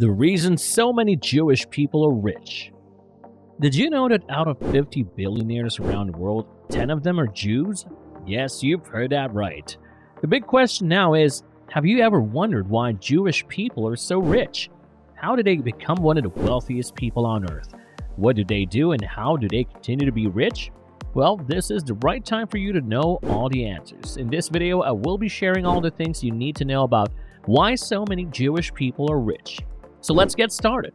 The reason so many Jewish people are rich. Did you know that out of 50 billionaires around the world, 10 of them are Jews? Yes, you've heard that right. The big question now is, have you ever wondered why Jewish people are so rich? How did they become one of the wealthiest people on earth? What do they do and how do they continue to be rich? Well, this is the right time for you to know all the answers. In this video, I will be sharing all the things you need to know about why so many Jewish people are rich. So let's get started.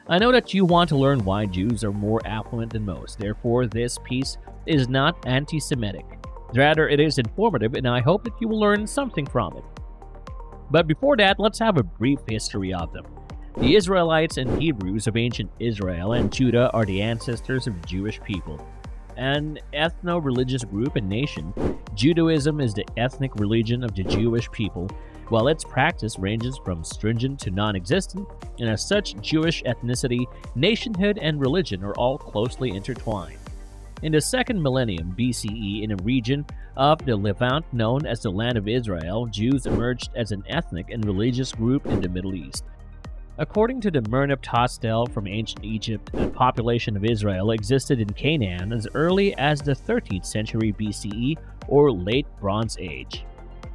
I know that you want to learn why Jews are more affluent than most. Therefore, this piece is not anti-Semitic. Rather, it is informative, and I hope that you will learn something from it. But before that, let's have a brief history of them. The Israelites and Hebrews of ancient Israel and Judah are the ancestors of the Jewish people. An ethno-religious group and nation, Judaism is the ethnic religion of the Jewish people, while its practice ranges from stringent to non-existent, and as such, Jewish ethnicity, nationhood, and religion are all closely intertwined. In the 2nd millennium BCE, in a region of the Levant known as the Land of Israel, Jews emerged as an ethnic and religious group in the Middle East. According to the Merneptah from ancient Egypt, a population of Israel existed in Canaan as early as the 13th century BCE or Late Bronze Age.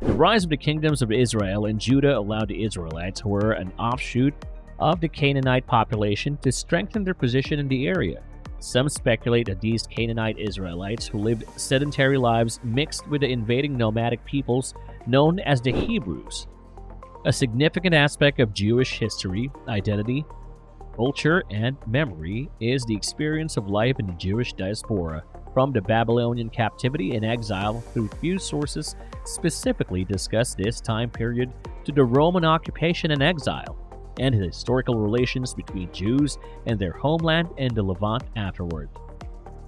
The rise of the kingdoms of Israel and Judah allowed the Israelites, who were an offshoot of the Canaanite population, to strengthen their position in the area. Some speculate that these Canaanite Israelites, who lived sedentary lives, mixed with the invading nomadic peoples known as the Hebrews. A significant aspect of Jewish history, identity, culture, and memory is the experience of life in the Jewish diaspora, from the Babylonian captivity and exile through few sources specifically discuss this time period to the Roman occupation and exile, and the historical relations between Jews and their homeland and the Levant afterward.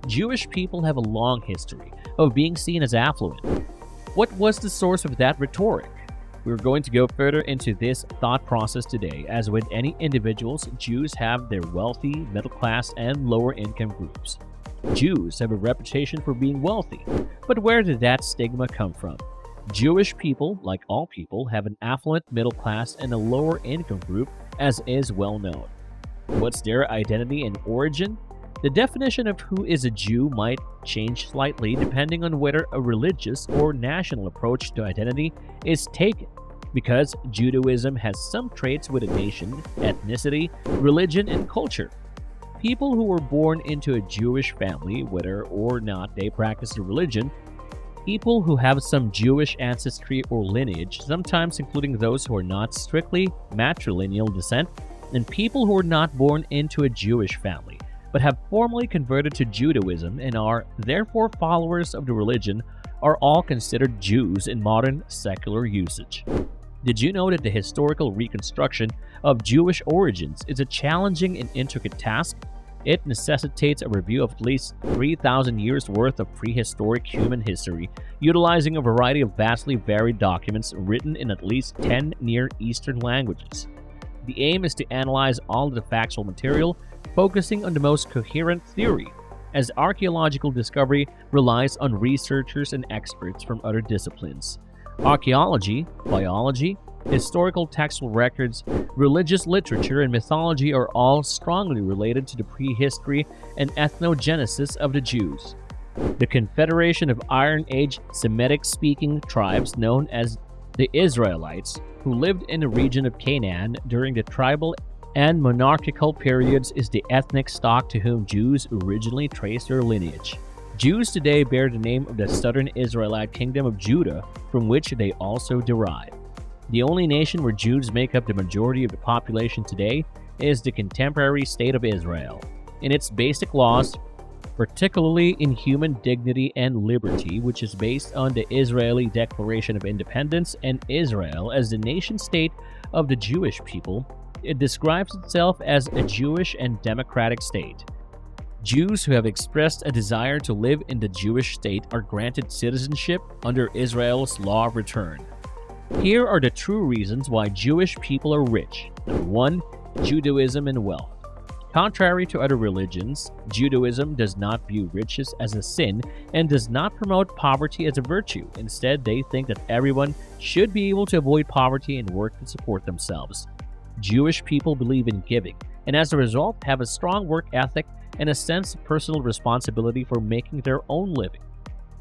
Jewish people have a long history of being seen as affluent. What was the source of that rhetoric? We're going to go further into this thought process today. As with any individuals, Jews have their wealthy, middle class, and lower income groups. Jews have a reputation for being wealthy, but where did that stigma come from? Jewish people, like all people, have an affluent middle class and a lower income group, as is well known. What's their identity and origin? The definition of who is a Jew might change slightly depending on whether a religious or national approach to identity is taken, because Judaism has some traits with a nation, ethnicity, religion, and culture. People who were born into a Jewish family, whether or not they practice the religion, people who have some Jewish ancestry or lineage, sometimes including those who are not strictly matrilineal descent, and people who are not born into a Jewish family, but have formally converted to Judaism and are therefore followers of the religion, are all considered Jews in modern secular usage. Did you know that the historical reconstruction of Jewish origins is a challenging and intricate task? It necessitates a review of at least 3,000 years worth of prehistoric human history, utilizing a variety of vastly varied documents written in at least 10 Near Eastern languages. The aim is to analyze all of the factual material, focusing on the most coherent theory, as archaeological discovery relies on researchers and experts from other disciplines. Archaeology, biology, historical textual records, religious literature, and mythology are all strongly related to the prehistory and ethnogenesis of the Jews. The Confederation of Iron Age Semitic-speaking tribes known as the Israelites, who lived in the region of Canaan during the tribal and monarchical periods, is the ethnic stock to whom Jews originally traced their lineage. Jews today bear the name of the southern Israelite kingdom of Judah, from which they also derive. The only nation where Jews make up the majority of the population today is the contemporary state of Israel. In its basic laws, particularly in human dignity and liberty, which is based on the Israeli Declaration of Independence and Israel as the nation-state of the Jewish people, it describes itself as a Jewish and democratic state. Jews who have expressed a desire to live in the Jewish state are granted citizenship under Israel's law of return. Here are the true reasons why Jewish people are rich. Number 1. Judaism and wealth. Contrary to other religions, Judaism does not view riches as a sin and does not promote poverty as a virtue. Instead, they think that everyone should be able to avoid poverty and work to support themselves. Jewish people believe in giving, and as a result have a strong work ethic and a sense of personal responsibility for making their own living.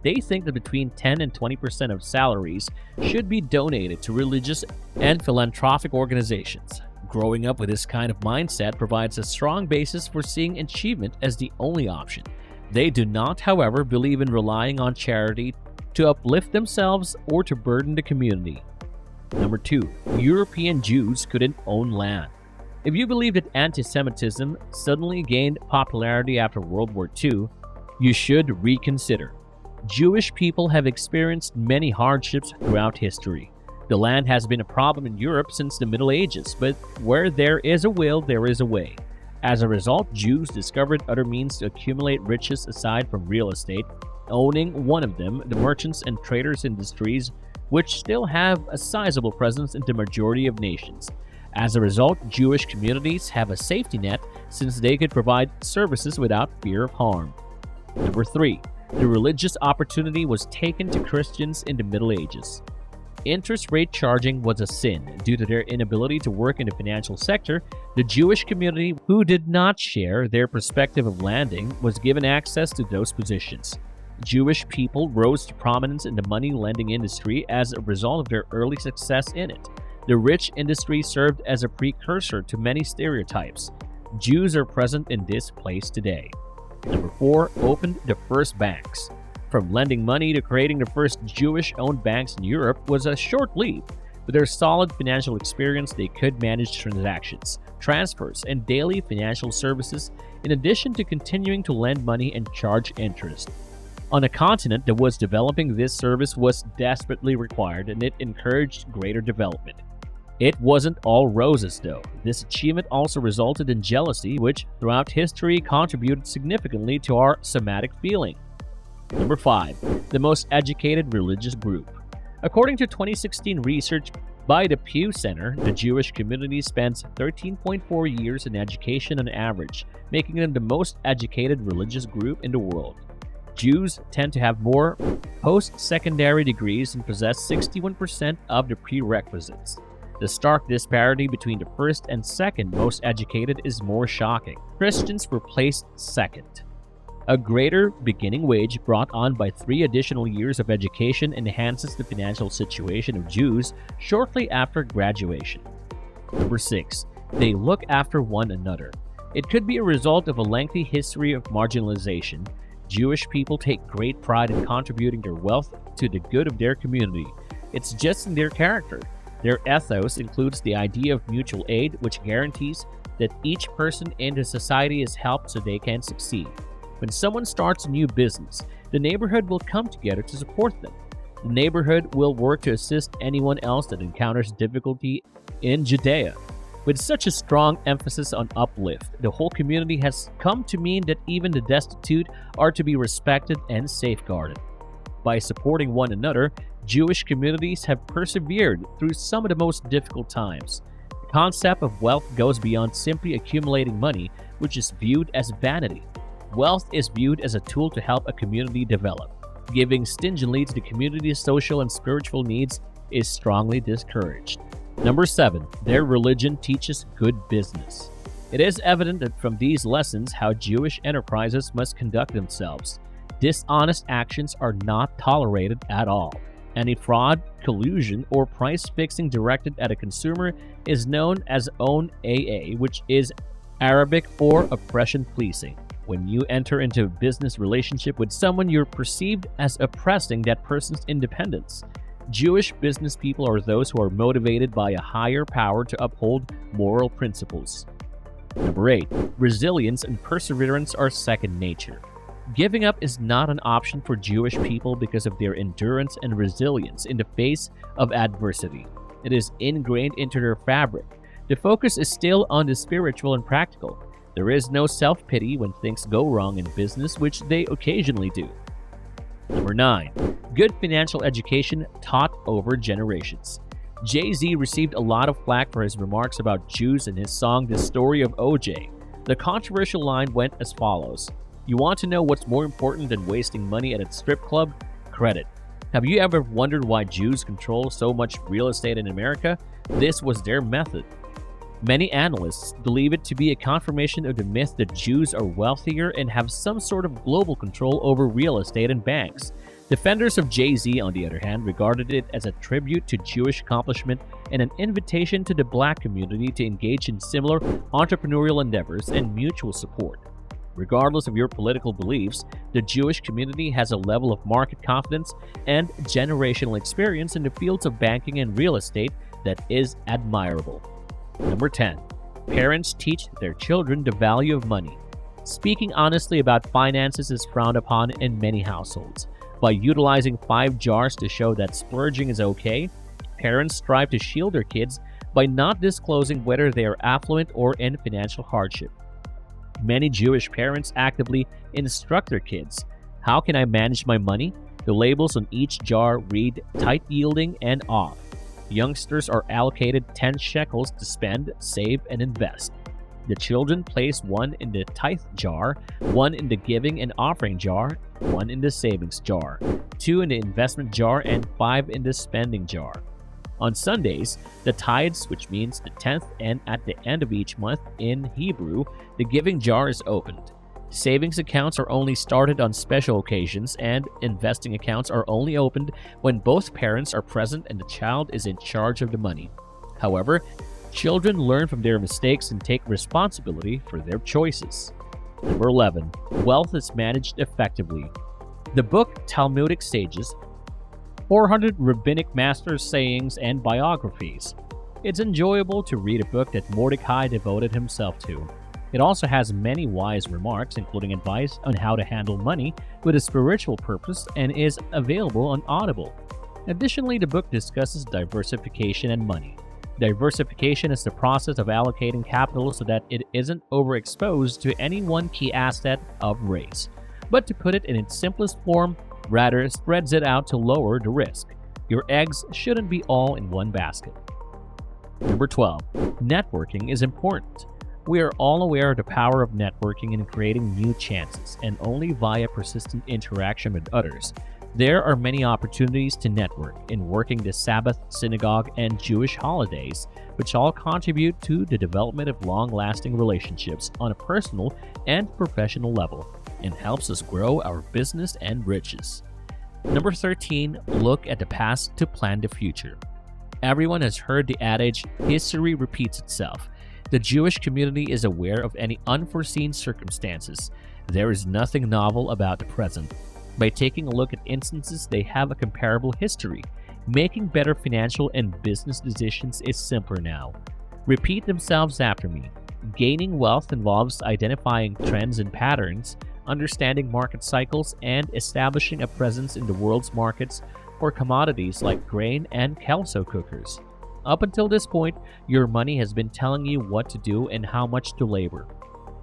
They think that between 10 and 20% of salaries should be donated to religious and philanthropic organizations. Growing up with this kind of mindset provides a strong basis for seeing achievement as the only option. They do not, however, believe in relying on charity to uplift themselves or to burden the community. Number 2. European Jews couldn't own land. If you believe that anti-Semitism suddenly gained popularity after World War II, you should reconsider. Jewish people have experienced many hardships throughout history. The land has been a problem in Europe since the Middle Ages, but where there is a will, there is a way. As a result, Jews discovered other means to accumulate riches aside from real estate, owning one of them, the merchants and traders industries, which still have a sizable presence in the majority of nations. As a result, Jewish communities have a safety net since they could provide services without fear of harm. Number 3. The religious opportunity was taken to Christians in the Middle Ages. Interest rate charging was a sin. Due to their inability to work in the financial sector, the Jewish community who did not share their perspective of lending was given access to those positions. Jewish people rose to prominence in the money lending industry as a result of their early success in it. The rich industry served as a precursor to many stereotypes. Jews are present in this place today. Number 4. Opened the first banks. From lending money to creating the first Jewish-owned banks in Europe was a short leap. With their solid financial experience, they could manage transactions, transfers, and daily financial services in addition to continuing to lend money and charge interest. On a continent that was developing, this service was desperately required, and it encouraged greater development. It wasn't all roses, though. This achievement also resulted in jealousy, which throughout history contributed significantly to our Semitic feeling. Number 5. The most educated religious group. According to 2016 research by the Pew Center, the Jewish community spends 13.4 years in education on average, making them the most educated religious group in the world. Jews tend to have more post-secondary degrees and possess 61% of the prerequisites. The stark disparity between the first and second most educated is more shocking. Christians were placed second. A greater beginning wage brought on by 3 additional years of education enhances the financial situation of Jews shortly after graduation. Number 6. They look after one another. It could be a result of a lengthy history of marginalization. Jewish people take great pride in contributing their wealth to the good of their community. It's just in their character. Their ethos includes the idea of mutual aid, which guarantees that each person in the society is helped so they can succeed. When someone starts a new business, the neighborhood will come together to support them. The neighborhood will work to assist anyone else that encounters difficulty in Judea. With such a strong emphasis on uplift, the whole community has come to mean that even the destitute are to be respected and safeguarded. By supporting one another, Jewish communities have persevered through some of the most difficult times. The concept of wealth goes beyond simply accumulating money, which is viewed as vanity. Wealth is viewed as a tool to help a community develop. Giving stingently to the community's social and spiritual needs is strongly discouraged. Number 7. Their religion teaches good business. It is evident that from these lessons how Jewish enterprises must conduct themselves. Dishonest actions are not tolerated at all. Any fraud, collusion, or price fixing directed at a consumer is known as own AA, which is Arabic for oppression pleasing. When you enter into a business relationship with someone, you're perceived as oppressing that person's independence. Jewish business people are those who are motivated by a higher power to uphold moral principles. Number 8. Resilience and perseverance are second nature. Giving up is not an option for Jewish people because of their endurance and resilience in the face of adversity. It is ingrained into their fabric. The focus is still on the spiritual and practical. There is no self-pity when things go wrong in business, which they occasionally do. Number 9. Good financial education taught over generations. Jay-Z received a lot of flack for his remarks about Jews in his song The Story of O.J. The controversial line went as follows: "You want to know what's more important than wasting money at a strip club? Credit. Have you ever wondered why Jews control so much real estate in America? This was their method." Many analysts believe it to be a confirmation of the myth that Jews are wealthier and have some sort of global control over real estate and banks. Defenders of Jay-Z, on the other hand, regarded it as a tribute to Jewish accomplishment and an invitation to the black community to engage in similar entrepreneurial endeavors and mutual support. Regardless of your political beliefs, the Jewish community has a level of market confidence and generational experience in the fields of banking and real estate that is admirable. Number 10. Parents teach their children the value of money. Speaking honestly about finances is frowned upon in many households. By utilizing 5 jars to show that splurging is okay, parents strive to shield their kids by not disclosing whether they are affluent or in financial hardship. Many Jewish parents actively instruct their kids. How can I manage my money? The labels on each jar read tight yielding and off. Youngsters are allocated 10 shekels to spend, save, and invest. The children place 1 in the tithe jar, 1 in the giving and offering jar, 1 in the savings jar, 2 in the investment jar, and 5 in the spending jar. On Sundays, the tithes, which means the 10th, and at the end of each month in Hebrew, the giving jar is opened. Savings accounts are only started on special occasions, and investing accounts are only opened when both parents are present and the child is in charge of the money. However, children learn from their mistakes and take responsibility for their choices. Number 11. Wealth is managed effectively. The book Talmudic Sages, 400 Rabbinic Masters' Sayings and Biographies. It's enjoyable to read a book that Mordecai devoted himself to. It also has many wise remarks, including advice on how to handle money with a spiritual purpose, and is available on Audible. Additionally, the book discusses diversification and money. Diversification is the process of allocating capital so that it isn't overexposed to any one key asset of race, but to put it in its simplest form, rather spreads it out to lower the risk. Your eggs shouldn't be all in one basket. Number 12. Networking is important. We are all aware of the power of networking in creating new chances, and only via persistent interaction with others. There are many opportunities to network in working the Sabbath, synagogue, and Jewish holidays, which all contribute to the development of long-lasting relationships on a personal and professional level, and helps us grow our business and riches. Number 13. Look at the past to plan the future. Everyone has heard the adage, history repeats itself. The Jewish community is aware of any unforeseen circumstances. There is nothing novel about the present. By taking a look at instances, they have a comparable history. Making better financial and business decisions is simpler now. Repeat themselves after me. Gaining wealth involves identifying trends and patterns, understanding market cycles, and establishing a presence in the world's markets for commodities like grain and kelso cookers. Up until this point, your money has been telling you what to do and how much to labor.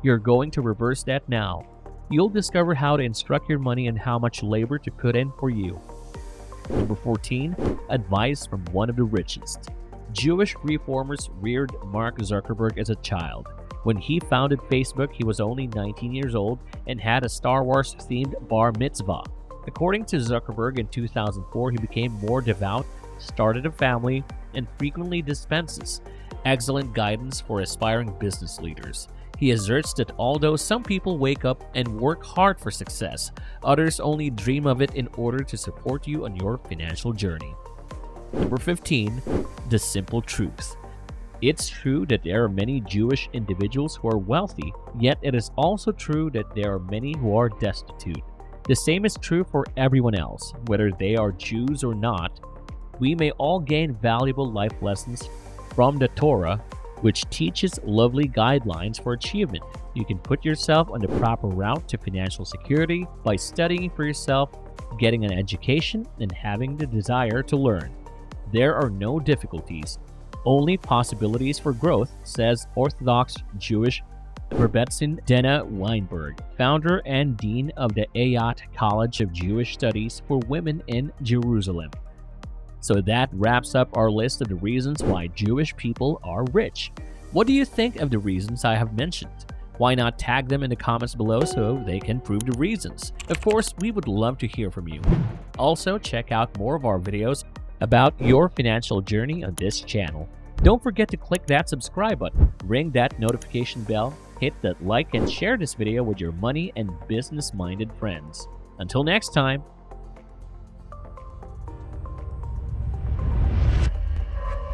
You're going to reverse that now. You'll discover how to instruct your money and how much labor to put in for you. Number 14. Advice from one of the richest. Jewish reformers reared Mark Zuckerberg as a child. When he founded Facebook, he was only 19 years old and had a Star Wars-themed bar mitzvah. According to Zuckerberg, in 2004, he became more devout, started a family, and frequently dispenses excellent guidance for aspiring business leaders. He asserts that although some people wake up and work hard for success, others only dream of it in order to support you on your financial journey. Number 15. The simple truth. It's true that there are many Jewish individuals who are wealthy, yet it is also true that there are many who are destitute. The same is true for everyone else, whether they are Jews or not. We may all gain valuable life lessons from the Torah, which teaches lovely guidelines for achievement. You can put yourself on the proper route to financial security by studying for yourself, getting an education, and having the desire to learn. There are no difficulties, only possibilities for growth, says Orthodox Jewish Rebbetzin Dena Weinberg, founder and dean of the Ayat College of Jewish Studies for Women in Jerusalem. So that wraps up our list of the reasons why Jewish people are rich. What do you think of the reasons I have mentioned? Why not tag them in the comments below so they can prove the reasons? Of course, we would love to hear from you. Also, check out more of our videos about your financial journey on this channel. Don't forget to click that subscribe button, ring that notification bell, hit that like and share this video with your money and business-minded friends. Until next time,